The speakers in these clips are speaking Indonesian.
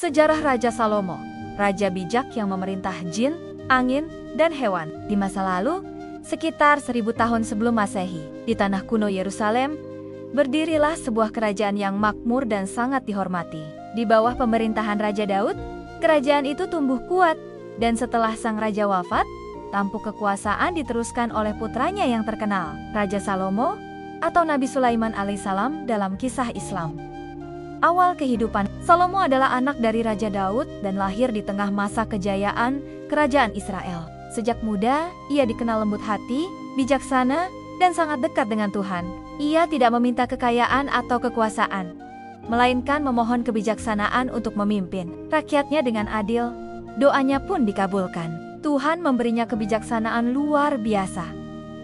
Sejarah Raja Salomo, raja bijak yang memerintah jin, angin, dan hewan. Di masa lalu, sekitar 1000 tahun sebelum Masehi, di tanah kuno Yerusalem, berdirilah sebuah kerajaan yang makmur dan sangat dihormati. Di bawah pemerintahan Raja Daud, kerajaan itu tumbuh kuat, dan setelah sang raja wafat, tampuk kekuasaan diteruskan oleh putranya yang terkenal, Raja Salomo atau Nabi Sulaiman alaihissalam dalam kisah Islam. Awal kehidupan, Salomo adalah anak dari Raja Daud dan lahir di tengah masa kejayaan kerajaan Israel. Sejak muda, ia dikenal lembut hati, bijaksana, dan sangat dekat dengan Tuhan. Ia tidak meminta kekayaan atau kekuasaan, melainkan memohon kebijaksanaan untuk memimpin rakyatnya dengan adil. Doanya pun dikabulkan. Tuhan memberinya kebijaksanaan luar biasa,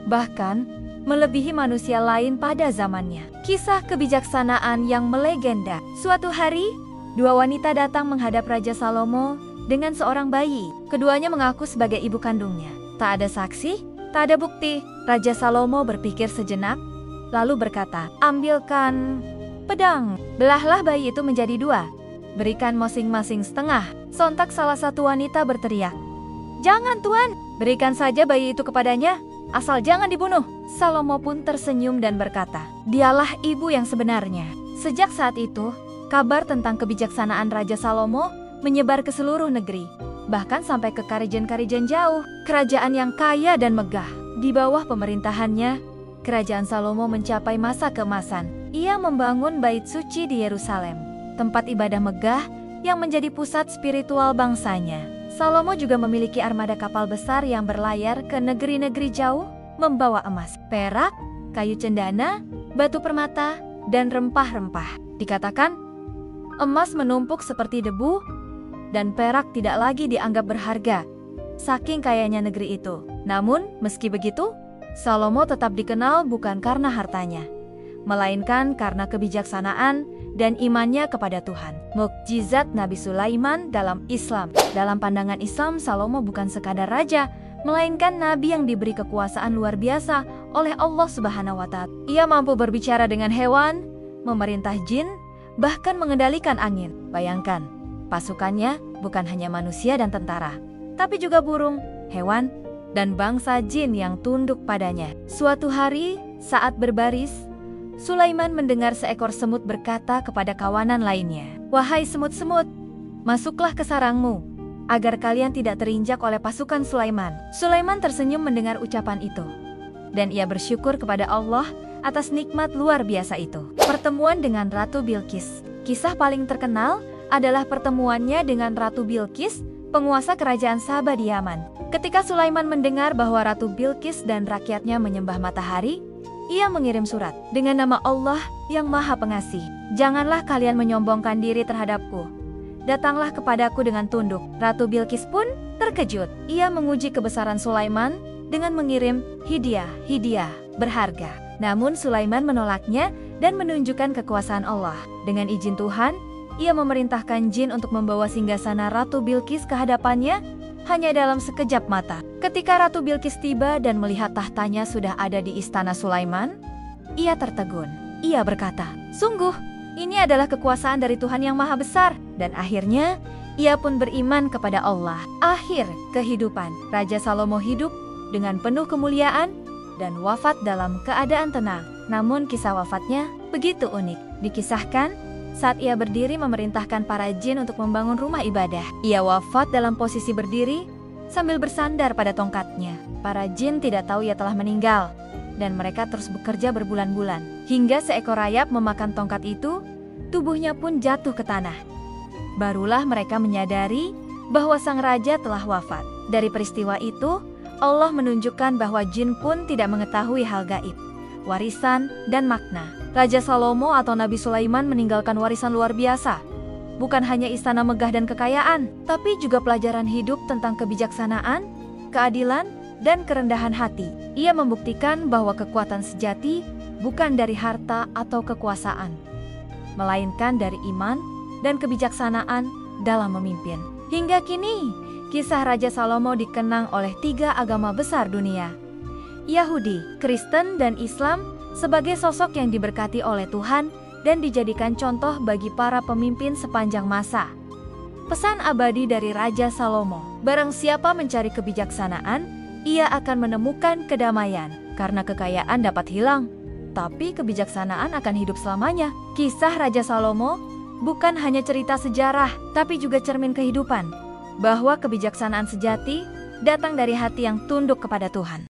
bahkan melebihi manusia lain pada zamannya. Kisah kebijaksanaan yang melegenda. Suatu hari, dua wanita datang menghadap Raja Salomo dengan seorang bayi. Keduanya mengaku sebagai ibu kandungnya. Tak ada saksi, tak ada bukti. Raja Salomo berpikir sejenak, lalu berkata, "Ambilkan pedang, belahlah bayi itu menjadi dua. Berikan masing-masing setengah." Sontak salah satu wanita berteriak, "Jangan Tuan, berikan saja bayi itu kepadanya, asal jangan dibunuh." Salomo pun tersenyum dan berkata, "Dialah ibu yang sebenarnya." Sejak saat itu, kabar tentang kebijaksanaan Raja Salomo menyebar ke seluruh negeri, bahkan sampai ke karijen-karijen jauh. Kerajaan yang kaya dan megah. Di bawah pemerintahannya, kerajaan Salomo mencapai masa keemasan. Ia membangun bait suci di Yerusalem, tempat ibadah megah yang menjadi pusat spiritual bangsanya. Salomo juga memiliki armada kapal besar yang berlayar ke negeri-negeri jauh, membawa emas, perak, kayu cendana, batu permata, dan rempah-rempah. Dikatakan, emas menumpuk seperti debu, dan perak tidak lagi dianggap berharga, saking kayanya negeri itu. Namun, meski begitu, Salomo tetap dikenal bukan karena hartanya, melainkan karena kebijaksanaan dan imannya kepada Tuhan. Mukjizat Nabi Sulaiman dalam Islam. Dalam pandangan Islam, Salomo bukan sekadar raja, melainkan nabi yang diberi kekuasaan luar biasa oleh Allah Subhanahu wa Ta'ala. Ia mampu berbicara dengan hewan, memerintah jin, bahkan mengendalikan angin. Bayangkan, pasukannya bukan hanya manusia dan tentara, tapi juga burung, hewan, dan bangsa jin yang tunduk padanya. Suatu hari, saat berbaris, Sulaiman mendengar seekor semut berkata kepada kawanan lainnya, "Wahai semut-semut, masuklah ke sarangmu, agar kalian tidak terinjak oleh pasukan Sulaiman." Sulaiman tersenyum mendengar ucapan itu, dan ia bersyukur kepada Allah atas nikmat luar biasa itu. Pertemuan dengan Ratu Bilqis. Kisah paling terkenal adalah pertemuannya dengan Ratu Bilqis, penguasa kerajaan Saba di Yaman. Ketika Sulaiman mendengar bahwa Ratu Bilqis dan rakyatnya menyembah matahari, ia mengirim surat dengan nama Allah yang Maha Pengasih. "Janganlah kalian menyombongkan diri terhadapku. Datanglah kepadaku dengan tunduk." Ratu Bilqis pun terkejut. Ia menguji kebesaran Sulaiman dengan mengirim hadiah berharga. Namun Sulaiman menolaknya dan menunjukkan kekuasaan Allah. Dengan izin Tuhan, ia memerintahkan jin untuk membawa singgasana Ratu Bilqis ke hadapannya hanya dalam sekejap mata. Ketika Ratu Bilqis tiba dan melihat tahtanya sudah ada di istana Sulaiman, ia tertegun. Ia berkata, "Sungguh, ini adalah kekuasaan dari Tuhan yang Maha Besar." Dan akhirnya, ia pun beriman kepada Allah. Akhir kehidupan, Raja Salomo hidup dengan penuh kemuliaan dan wafat dalam keadaan tenang. Namun kisah wafatnya begitu unik. Dikisahkan, saat ia berdiri memerintahkan para jin untuk membangun rumah ibadah. Ia wafat dalam posisi berdiri sambil bersandar pada tongkatnya. Para jin tidak tahu ia telah meninggal, dan mereka terus bekerja berbulan-bulan. Hingga seekor rayap memakan tongkat itu, tubuhnya pun jatuh ke tanah. Barulah mereka menyadari bahwa sang raja telah wafat. Dari peristiwa itu, Allah menunjukkan bahwa jin pun tidak mengetahui hal gaib, warisan, dan makna. Raja Salomo atau Nabi Sulaiman meninggalkan warisan luar biasa. Bukan hanya istana megah dan kekayaan, tapi juga pelajaran hidup tentang kebijaksanaan, keadilan, dan kerendahan hati. Ia membuktikan bahwa kekuatan sejati bukan dari harta atau kekuasaan, melainkan dari iman dan kebijaksanaan dalam memimpin. Hingga kini, kisah Raja Salomo dikenang oleh 3 agama besar dunia, Yahudi, Kristen, dan Islam, sebagai sosok yang diberkati oleh Tuhan dan dijadikan contoh bagi para pemimpin sepanjang masa. Pesan abadi dari Raja Salomo. Barang siapa mencari kebijaksanaan, ia akan menemukan kedamaian. Karena kekayaan dapat hilang, tapi kebijaksanaan akan hidup selamanya. Kisah Raja Salomo bukan hanya cerita sejarah, tapi juga cermin kehidupan. Bahwa kebijaksanaan sejati datang dari hati yang tunduk kepada Tuhan.